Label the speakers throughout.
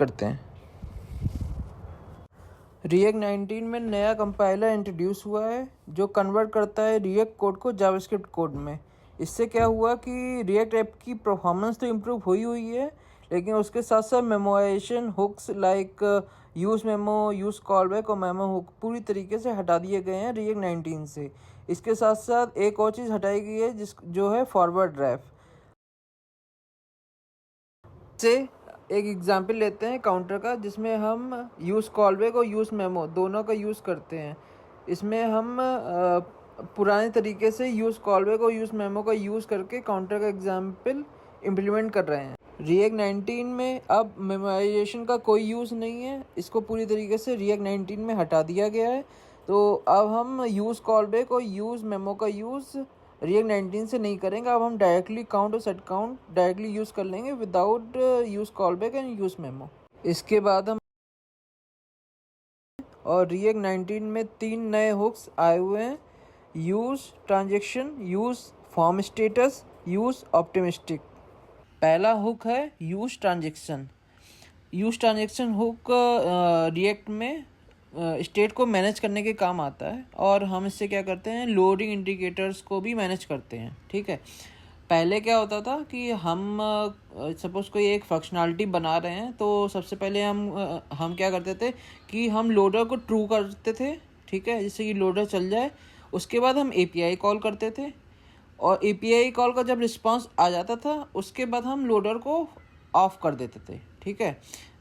Speaker 1: करते हैं। रिएक्ट 19 में नया कंपाइलर इंट्रोड्यूस हुआ है जो कन्वर्ट करता है रिएक्ट कोड को जावास्क्रिप्ट कोड में। इससे क्या हुआ कि रिएक्ट ऐप की परफॉर्मेंस तो इम्प्रूव हुई है, लेकिन उसके साथ साथ memoization hooks like useMemo, useCallback और मेमो हुक पूरी तरीके से हटा दिए गए हैं रिएक्ट 19 से। इसके साथ साथ एक और चीज़ हटाई गई है जो है फॉरवर्ड ड्राइव से। एक एग्जांपल लेते हैं काउंटर का, जिसमें हम यूज़ कॉलबैक और यूज़ मेमो दोनों का यूज़ करते हैं। इसमें हम पुराने तरीके से यूज़ कॉलबैक और यूज़ मेमो का यूज़ करके काउंटर का एग्जांपल इम्प्लीमेंट कर रहे हैं। रिएक्ट 19 में अब मेमोराइजेशन का कोई यूज़ नहीं है, इसको पूरी तरीके से रिएक्ट 19 में हटा दिया गया है। तो अब हम यूज़ कॉलबैक और यूज़ मेमो का यूज़ रिएक्ट 19 से नहीं करेंगे। अब हम डायरेक्टली काउंट और सेट काउंट डायरेक्टली यूज़ कर लेंगे without use callback and use memo. इसके बाद हम और रिएक्ट 19 में 3 नए हुक्स आए हुए हैं: use transaction, use form status, use optimistic. पहला हुक है use transaction. Use transaction hook react में स्टेट को मैनेज करने के काम आता है, और हम इससे क्या करते हैं, लोडिंग इंडिकेटर्स को भी मैनेज करते हैं। ठीक है, पहले क्या होता था कि हम सपोज़ कोई एक फंक्शनैलिटी बना रहे हैं, तो सबसे पहले हम क्या करते थे कि हम लोडर को ट्रू करते थे। ठीक है, जिससे कि लोडर चल जाए। उसके बाद हम एपीआई कॉल करते थे, और एपीआई कॉल का जब रिस्पांस आ जाता था उसके बाद हम लोडर को ऑफ कर देते थे। ठीक है,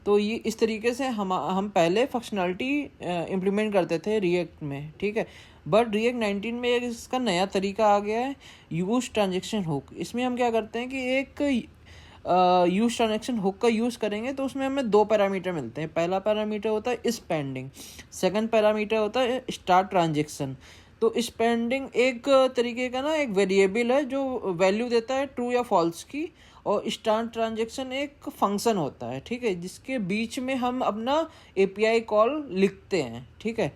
Speaker 1: तो ये इस तरीके से हम पहले फंक्शनैलिटी इम्प्लीमेंट करते थे रिएक्ट में। ठीक है, बट रिएक्ट 19 में एक इसका नया तरीका आ गया है, यूज़ ट्रांजेक्शन हुक। इसमें हम क्या करते हैं कि एक यूज़ ट्रांजेक्शन हुक का यूज़ करेंगे तो उसमें हमें 2 पैरामीटर मिलते हैं। पहला पैरामीटर होता है स्पेंडिंग, सेकंड पैरामीटर होता है स्टार्ट ट्रांजेक्शन। तो स्पेंडिंग एक तरीके का ना एक वेरिएबल है जो वैल्यू देता है ट्रू या फॉल्स की, और स्टार्ट ट्रांजेक्शन एक फंक्शन होता है। ठीक है, जिसके बीच में हम अपना एपीआई कॉल लिखते हैं। ठीक है,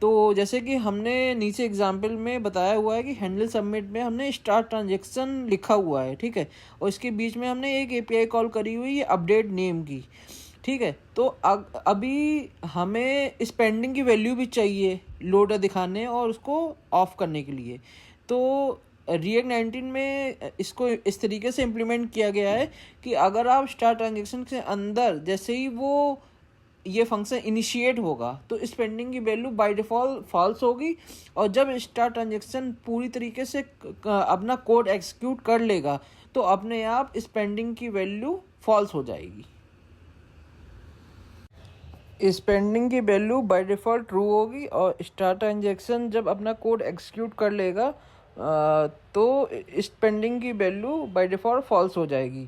Speaker 1: तो जैसे कि हमने नीचे एग्जाम्पल में बताया हुआ है कि हैंडल सबमिट में हमने स्टार्ट ट्रांजेक्शन लिखा हुआ है। ठीक है, और इसके बीच में हमने एक एपीआई कॉल करी हुई है अपडेट नेम की। ठीक है, तो अभी हमें स्पेंडिंग की वैल्यू भी चाहिए लोडर दिखाने और उसको ऑफ करने के लिए। तो रिएक्ट 19 में इसको इस तरीके से इम्प्लीमेंट किया गया है कि अगर आप स्टार्ट ट्रांजेक्शन के अंदर जैसे ही ये फंक्शन इनिशिएट होगा तो स्पेंडिंग की वैल्यू बाय डिफ़ॉल्ट फॉल्स होगी, और जब स्टार्ट ट्रांजेक्शन पूरी तरीके से अपना कोड एग्जीक्यूट कर लेगा तो अपने आप स्पेंडिंग की वैल्यू फॉल्स हो जाएगी। स्पेंडिंग की वैल्यू बाय डिफ़ॉल्ट ट्रू होगी, और स्टार्ट ट्रांजेक्शन जब अपना कोड एग्जीक्यूट कर लेगा तो स्पेंडिंग की वैल्यू बाय डिफ़ॉल्ट फॉल्स हो जाएगी।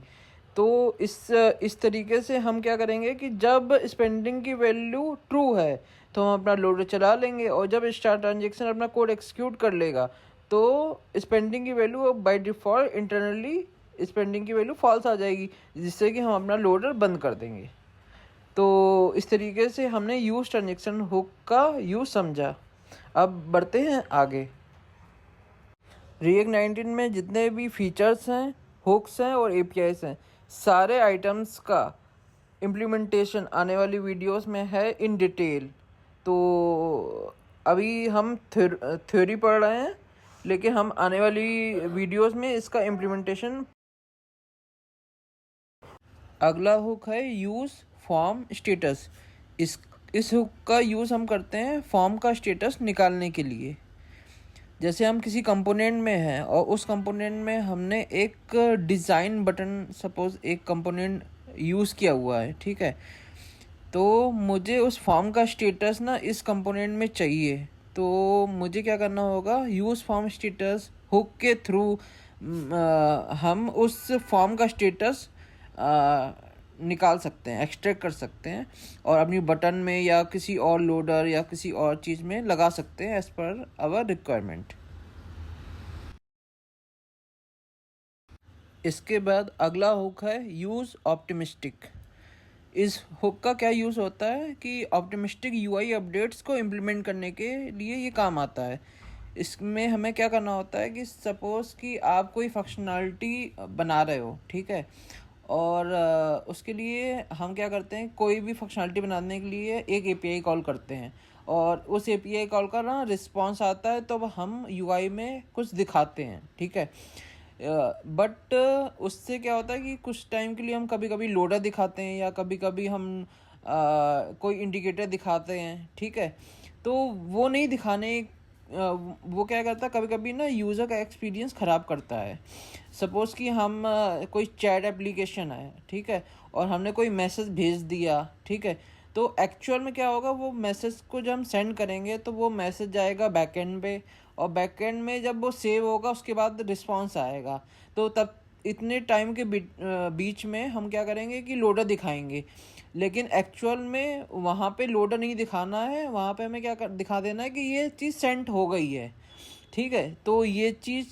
Speaker 1: तो इस तरीके से हम क्या करेंगे कि जब स्पेंडिंग की वैल्यू ट्रू है तो हम अपना लोडर चला लेंगे, और जब स्टार्ट ट्रांजेक्शन अपना कोड एग्जीक्यूट कर लेगा तो स्पेंडिंग की value by default internally spending की वैल्यू फॉल्स आ जाएगी, जिससे कि हम अपना लोडर बंद कर देंगे। तो इस तरीके से हमने यूज़ ट्रांजेक्शन हुक का यूज़ समझा। अब बढ़ते हैं आगे। रिएक्ट 19 में जितने भी फीचर्स हैं, हुक्स हैं और एपीआईस हैं, सारे आइटम्स का इम्प्लीमेंटेशन आने वाली वीडियोस में है इन डिटेल। तो अभी हम थ्योरी पढ़ रहे हैं, लेकिन हम आने वाली वीडियोस में इसका इम्प्लीमेंटेशन। अगला हुक है यूज़ फॉर्म स्टेटस। इस हुक का यूज़ हम करते हैं फॉर्म का स्टेटस निकालने के लिए। जैसे हम किसी कंपोनेंट में हैं और उस कंपोनेंट में हमने एक डिज़ाइन बटन सपोज़ एक कंपोनेंट यूज़ किया हुआ है। ठीक है, तो मुझे उस फॉर्म का स्टेटस ना इस कंपोनेंट में चाहिए, तो मुझे क्या करना होगा, यूज़ फॉर्म स्टेटस हुक के थ्रू हम उस फॉर्म का स्टेटस निकाल सकते हैं, एक्सट्रैक्ट कर सकते हैं, और अपनी बटन में या किसी और लोडर या किसी और चीज़ में लगा सकते हैं एज़ पर आवर रिक्वायरमेंट। इसके बाद अगला हुक है यूज़ ऑप्टिमिस्टिक। इस हुक का क्या यूज़ होता है कि ऑप्टिमिस्टिक यूआई अपडेट्स को इम्प्लीमेंट करने के लिए ये काम आता है। इसमें हमें क्या करना होता है कि सपोज़ कि आप कोई फंक्शनैलिटी बना रहे हो, ठीक है, और उसके लिए हम क्या करते हैं, कोई भी फंक्शनलिटी बनाने के लिए एक एपीआई कॉल करते हैं और उस एपीआई कॉल का ना रिस्पॉन्स आता है तो हम यूआई में कुछ दिखाते हैं, ठीक है। बट उससे क्या होता है कि कुछ टाइम के लिए हम कभी कभी लोडर दिखाते हैं या कभी कभी हम कोई इंडिकेटर दिखाते हैं, ठीक है। तो वो नहीं दिखाने वो क्या करता है, कभी कभी ना यूज़र का एक्सपीरियंस ख़राब करता है। सपोज़ कि हम कोई चैट एप्लीकेशन है, ठीक है, और हमने कोई मैसेज भेज दिया, ठीक है। तो एक्चुअल में क्या होगा, वो मैसेज को जब हम सेंड करेंगे तो वो मैसेज जाएगा बैकएंड पे, और बैकएंड में जब वो सेव होगा उसके बाद रिस्पॉन्स आएगा। तो तब इतने टाइम के बीच में हम क्या करेंगे कि लोडर दिखाएंगे, लेकिन एक्चुअल में वहाँ पे लोडर नहीं दिखाना है, वहाँ पे हमें दिखा देना है कि ये चीज़ सेंड हो गई है, ठीक है। तो ये चीज़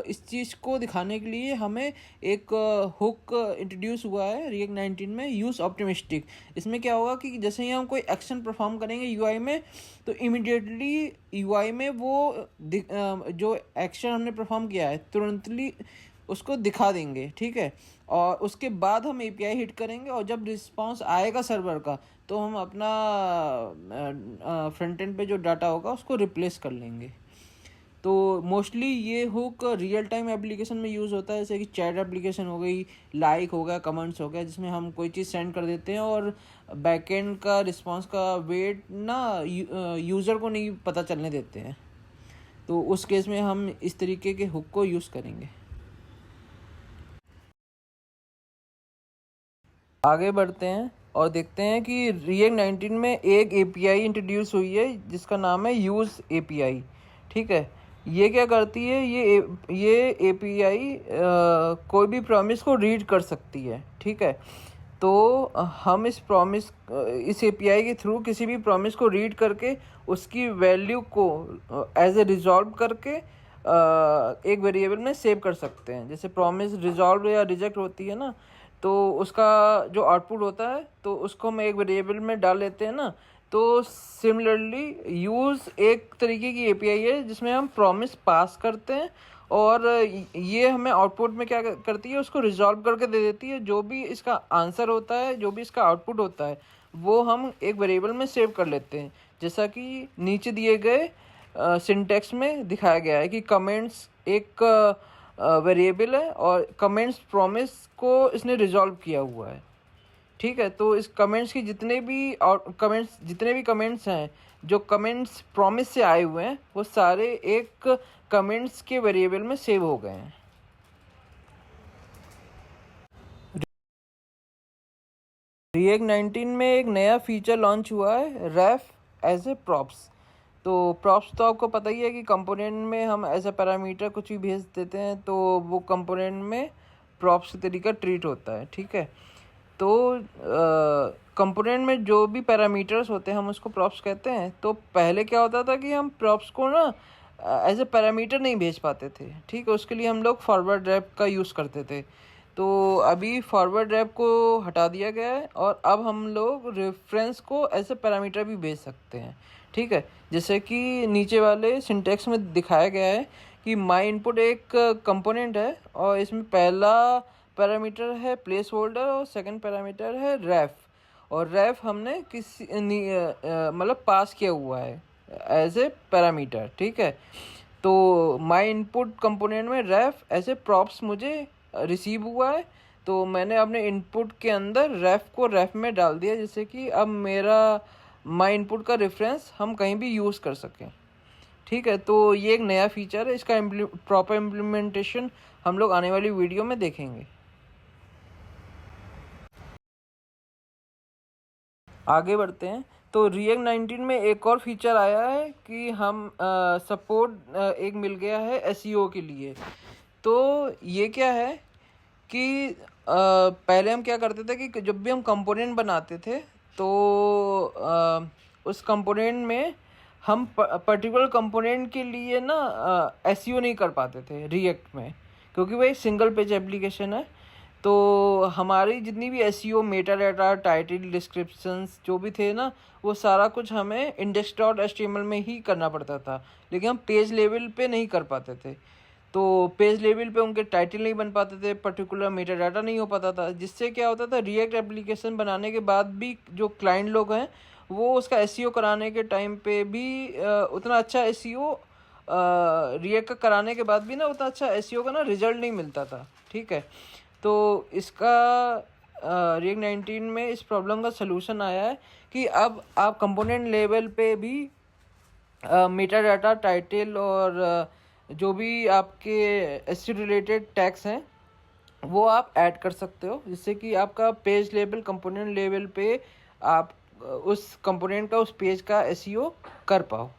Speaker 1: इस चीज़ को दिखाने के लिए हमें एक हुक इंट्रोड्यूस हुआ है रिएक्ट 19 में, यूज़ ऑप्टिमिस्टिक। इसमें क्या होगा कि जैसे ही हम कोई एक्शन परफॉर्म करेंगे यूआई में, तो इमिडिएटली यूआई में वो जो एक्शन हमने परफॉर्म किया है तुरंतली उसको दिखा देंगे, ठीक है। और उसके बाद हम एपीआई हिट करेंगे और जब रिस्पांस आएगा सर्वर का तो हम अपना फ्रंट एंड पे जो डाटा होगा उसको रिप्लेस कर लेंगे। तो मोस्टली ये हुक रियल टाइम एप्लीकेशन में यूज़ होता है, जैसे कि चैट एप्लीकेशन हो गई, लाइक हो गया, कमेंट्स हो गया, जिसमें हम कोई चीज़ सेंड कर देते हैं और बैकएंड का रिस्पांस का वेट ना यूज़र को नहीं पता चलने देते हैं। तो उस केस में हम इस तरीके के हुक को यूज़ करेंगे। आगे बढ़ते हैं और देखते हैं कि रिएक्ट 19 में एक एपीआई इंट्रोड्यूस हुई है जिसका नाम है यूज़ एपीआई, ठीक है। ये क्या करती है, ये एपीआई कोई भी प्रॉमिस को रीड कर सकती है, ठीक है। तो हम इस एपीआई के थ्रू किसी भी प्रॉमिस को रीड करके उसकी वैल्यू को एज ए रिजॉल्व करके एक वेरिएबल में सेव कर सकते हैं। जैसे प्रॉमिस रिजॉल्व या रिजेक्ट होती है ना, तो उसका जो आउटपुट होता है तो उसको हम एक वेरिएबल में डाल लेते हैं ना। तो सिमिलरली यूज़ एक तरीके की एपीआई है जिसमें हम प्रॉमिस पास करते हैं और ये हमें आउटपुट में क्या करती है, उसको रिजॉल्व करके दे देती है। जो भी इसका आंसर होता है, जो भी इसका आउटपुट होता है, वो हम एक वेरिएबल में सेव कर लेते हैं। जैसा कि नीचे दिए गए सिंटेक्स में दिखाया गया है कि कमेंट्स एक वेरिएबल है और कमेंट्स प्रॉमिस को इसने रिजॉल्व किया हुआ है, ठीक है। तो इस कमेंट्स की जितने भी कमेंट्स हैं, जो कमेंट्स प्रॉमिस से आए हुए हैं, वो सारे एक कमेंट्स के वेरिएबल में सेव हो गए हैं। रिएक्ट 19 में एक नया फीचर लॉन्च हुआ है, रेफ एज ए प्रॉप्स। तो प्रॉप्स तो आपको पता ही है कि कंपोनेंट में हम एज ए पैरामीटर कुछ भी भेज देते हैं तो वो कंपोनेंट में प्रॉप्स के तरीका ट्रीट होता है, ठीक है। तो कंपोनेंट में जो भी पैरामीटर्स होते हैं हम उसको प्रॉप्स कहते हैं। तो पहले क्या होता था कि हम प्रॉप्स को ना एज ए पैरामीटर नहीं भेज पाते थे, ठीक है। उसके लिए हम लोग फॉरवर्ड रैप का यूज़ करते थे। तो अभी फॉरवर्ड रैप को हटा दिया गया है और अब हम लोग रेफरेंस को एज ए पैरामीटर भी भेज सकते हैं, ठीक है। जैसे कि नीचे वाले सिंटेक्स में दिखाया गया है कि माई इनपुट एक कंपोनेंट है और इसमें पहला पैरामीटर है प्लेस होल्डर और सेकंड पैरामीटर है रेफ। और रेफ हमने किसी मतलब पास किया हुआ है एज ए पैरामीटर, ठीक है। तो माई इनपुट कंपोनेंट में रेफ एज ए प्रॉप्स मुझे रिसीव हुआ है, तो मैंने अपने इनपुट के अंदर रेफ को रेफ में डाल दिया, जिससे कि अब मेरा माई इनपुट का रेफरेंस हम कहीं भी यूज़ कर सकें, ठीक है। तो ये एक नया फीचर है, इसका प्रॉपर इम्प्लीमेंटेशन हम लोग आने वाली वीडियो में देखेंगे। आगे बढ़ते हैं। तो रिएक्ट 19 में एक और फीचर आया है कि हम सपोर्ट एक मिल गया है एसईओ के लिए। तो ये क्या है कि पहले हम क्या करते थे कि जब भी हम कंपोनेंट बनाते थे तो उस कंपोनेंट में हम पर्टिकुलर कंपोनेंट के लिए ना एसईओ नहीं कर पाते थे रिएक्ट में, क्योंकि वह एक सिंगल पेज एप्लीकेशन है। तो हमारी जितनी भी SEO Meta data title descriptions जो भी थे ना, वो सारा कुछ हमें index.html में ही करना पड़ता था, लेकिन हम पेज लेवल पे नहीं कर पाते थे। तो पेज लेवल पे उनके टाइटल नहीं बन पाते थे, पर्टिकुलर मेटा डाटा नहीं हो पाता था, जिससे क्या होता था रिएक्ट एप्लीकेशन बनाने के बाद भी जो क्लाइंट लोग हैं वो उसका एसईओ कराने के टाइम पे भी उतना अच्छा एसईओ रिएक्ट का कराने के बाद भी ना उतना अच्छा एसईओ का ना रिजल्ट नहीं मिलता था। ठीक है, तो इसका रिएक्ट 19 में इस प्रॉब्लम का सलूशन आया है कि अब आप कंपोनेंट लेवल पे भी मेटा डाटा टाइटल और जो भी आपके एसईओ रिलेटेड टैग्स हैं वो आप ऐड कर सकते हो, जिससे कि आपका पेज लेवल कंपोनेंट लेवल पे आप उस कंपोनेंट का उस पेज का एसईओ कर पाओ।